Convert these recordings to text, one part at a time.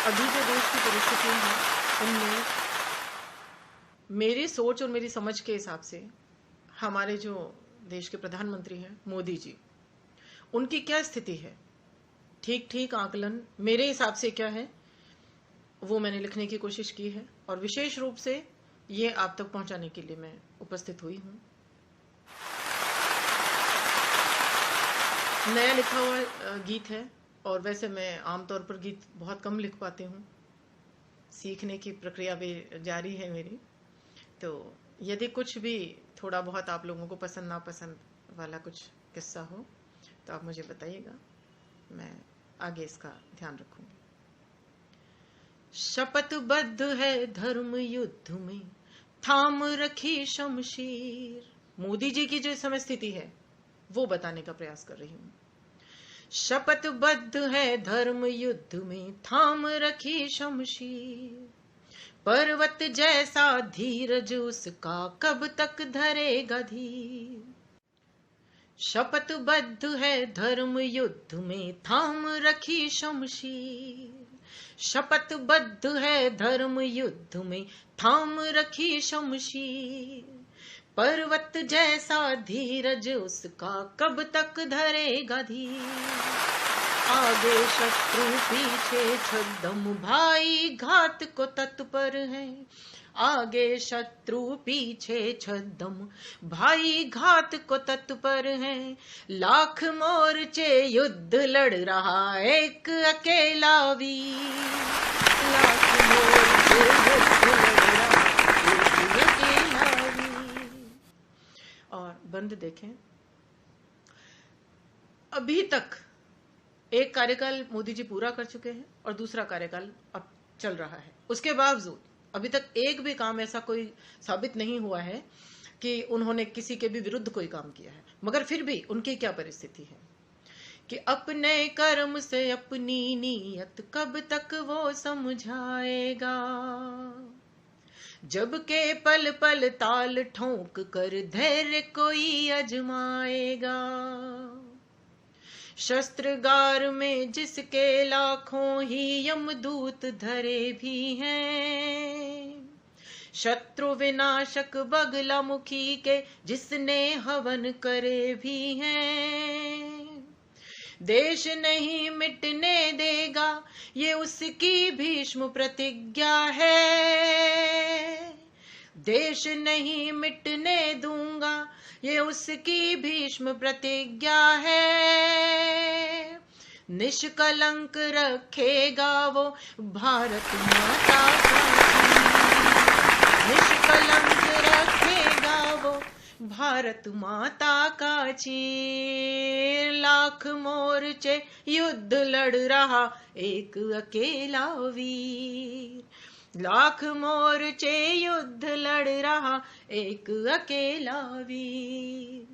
अभी जो देश की परिस्थितियां हैं उनमें मेरी सोच और मेरी समझ के हिसाब से हमारे जो देश के प्रधानमंत्री हैं मोदी जी, उनकी क्या स्थिति है, ठीक ठीक आकलन मेरे हिसाब से क्या है वो मैंने लिखने की कोशिश की है और विशेष रूप से ये आप तक पहुंचाने के लिए मैं उपस्थित हुई हूं। नया लिखा हुआ गीत है और वैसे मैं आमतौर पर गीत बहुत कम लिख पाती हूँ, सीखने की प्रक्रिया भी जारी है मेरी। तो यदि कुछ भी थोड़ा बहुत आप लोगों को पसंद नापसंद वाला कुछ किस्सा हो तो आप मुझे बताइएगा, मैं आगे इसका ध्यान रखूंगी। शपथबद्ध है धर्म युद्ध में थाम रखी शमशीर। मोदी जी की जो इस समय स्थिति है वो बताने का प्रयास कर रही हूं। शपथबद्ध है धर्म युद्ध में थाम रखी शमशीर, पर्वत जैसा धीरज उसका कब तक धरेगा धीर। शपथबद्ध है धर्म युद्ध में थाम रखी शमशीर, शपथबद्ध है धर्म युद्ध में थाम रखी शमशीर, पर्वत जैसा धीरज उसका कब तक धरेगा धीर। आगे शत्रु पीछे छद्म भाई घात को तत्पर है, आगे शत्रु पीछे छद्म भाई घात को तत्पर है, लाख मोर्चे युद्ध लड़ रहा एक अकेला वीर, लाख मोर्चे युद्ध लड़ रहा एक अकेला वीर। और बंद देखें, अभी तक एक कार्यकाल मोदी जी पूरा कर चुके हैं और दूसरा कार्यकाल अब चल रहा है, उसके बावजूद अभी तक एक भी काम ऐसा कोई साबित नहीं हुआ है कि उन्होंने किसी के भी विरुद्ध कोई काम किया है। मगर फिर भी उनकी क्या परिस्थिति है कि अपने कर्म से अपनी नीयत कब तक वो समझाएगा, जबकि पल पल ताल ठोंक कर धैर्य कोई अजमाएगा। शस्त्रगार में जिसके लाखों ही यमदूत धरे भी हैं, शत्रु विनाशक बगला मुखी के जिसने हवन करे भी हैं, देश नहीं मिटने देगा ये उसकी भीष्म प्रतिज्ञा है, देश नहीं मिटने दूंगा ये उसकी भीष्म प्रतिज्ञा है। निष्कलंक रखेगा वो भारत माता का चीर, निष्कलंक रखेगा वो भारत माता का चीर, लाख मोर्चे युद्ध लड़ रहा एक अकेला वीर, लाख मोर्चे युद्ध लड़ रहा एक अकेला वीर।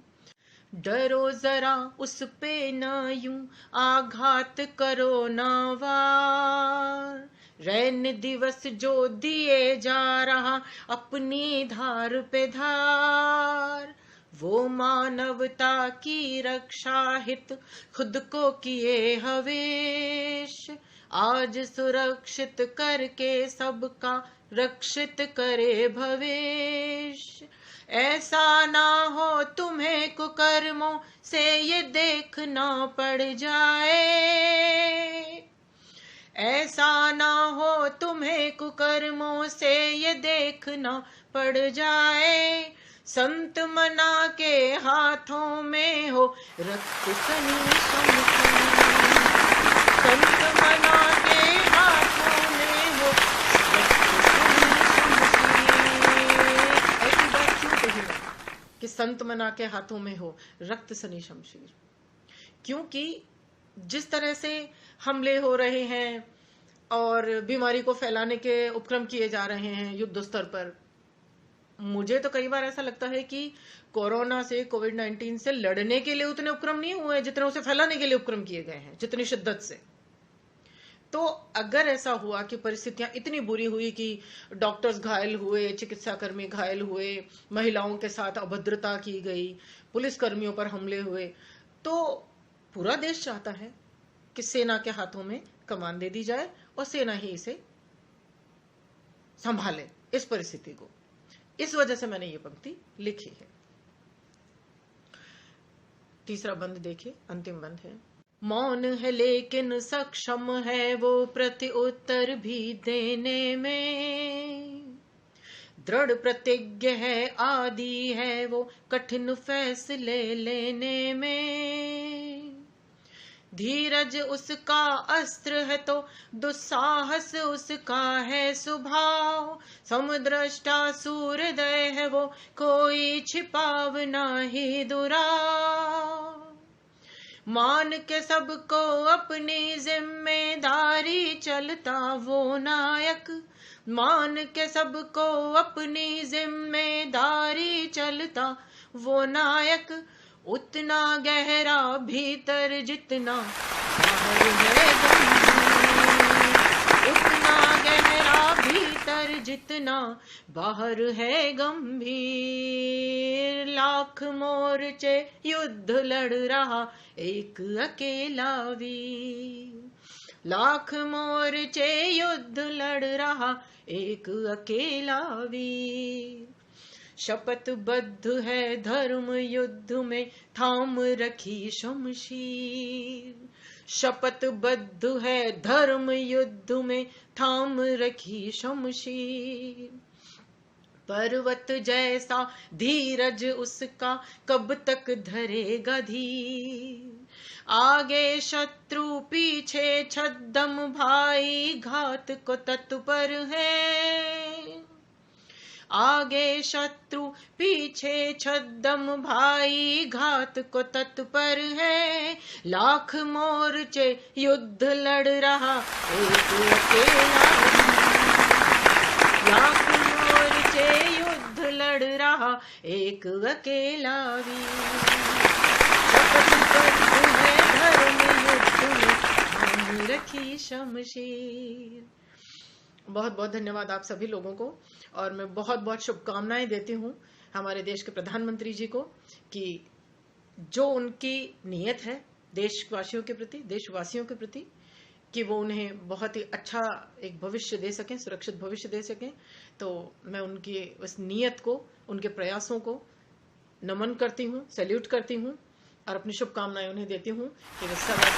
डरो जरा उस पे न यूं आघात करो न वार, रैन दिवस जो दिए जा रहा अपनी धार पे धार, वो मानवता की रक्षा हित खुद को किए हवेश, आज सुरक्षित करके सबका रक्षित करे भवेश। ऐसा ना हो तुम्हें कुकर्मों से ये देखना पड़ जाए, ऐसा ना हो तुम्हें कुकर्मों से ये देखना पड़ जाए, संत मना के हाथों में हो रक्त सनी शमशीर, संत मना के हाथों में हो रक्त सनी शमशीर। ऐसी बात क्यों कही मैंने कि संत मना के हाथों में हो रक्त सनी शमशीर? क्योंकि जिस तरह से हमले हो रहे हैं और बीमारी को फैलाने के उपक्रम किए जा रहे हैं युद्ध स्तर पर, मुझे तो कई बार ऐसा लगता है कि कोरोना से, कोविड-19 से लड़ने के लिए उतने उपक्रम नहीं हुए जितने उसे फैलाने के लिए उपक्रम किए गए हैं, जितनी शिद्दत से। तो अगर ऐसा हुआ कि परिस्थितियां इतनी बुरी हुई कि डॉक्टर्स घायल हुए, चिकित्साकर्मी घायल हुए, महिलाओं के साथ अभद्रता की गई, पुलिसकर्मियों पर हमले हुए, तो पूरा देश चाहता है कि सेना के हाथों में कमान दे दी जाए और सेना ही इसे संभाले इस परिस्थिति को। इस वजह से मैंने ये पंक्ति लिखी है। तीसरा बंद देखिए, अंतिम बंद है। मौन है लेकिन सक्षम है वो प्रति उत्तर भी देने में, दृढ़ प्रतिज्ञ है आदि है वो कठिन फैसले लेने में, धीरज उसका अस्त्र है तो दुस्साहस उसका है स्वभाव, समदृष्टा सूर्योदय है वो कोई छिपाव नाही दुराव, मान के सबको अपनी जिम्मेदारी चलता वो नायक, मान के सबको अपनी जिम्मेदारी चलता वो नायक, उतना गहरा भीतर जितना बाहर है गंभीर, उतना गहरा भीतर जितना बाहर है गंभीर, लाख मोर्चे युद्ध लड़ रहा एक अकेला वीर, लाख मोर्चे युद्ध लड़ रहा एक अकेला वीर, शपथ बद्ध है धर्म युद्ध में थाम रखी शमशीर, शपथ बद्ध है धर्म युद्ध में थाम रखी शमशीर, पर्वत जैसा धीरज उसका कब तक धरेगा धीर, आगे शत्रु पीछे छद्म भाई घात को तत्पर है, आगे शत्रु पीछे छद्म भाई घात को तत्पर है, लाख मोर्चे युद्ध लड़ रहा एक अकेला, लाख मोर्चे युद्ध लड़ रहा एक अकेला वीर, धर्म युद्ध में थाम रखी शमशीर। बहुत बहुत धन्यवाद आप सभी लोगों को, और मैं बहुत बहुत शुभकामनाएं देती हूँ हमारे देश के प्रधानमंत्री जी को कि जो उनकी नीयत है देशवासियों के प्रति, देशवासियों के प्रति, कि वो उन्हें बहुत ही अच्छा एक भविष्य दे सकें, सुरक्षित भविष्य दे सकें। तो मैं उनकी उस नीयत को, उनके प्रयासों को नमन करती हूँ, सैल्यूट करती हूँ और अपनी शुभकामनाएं उन्हें देती हूँ कि वे सदा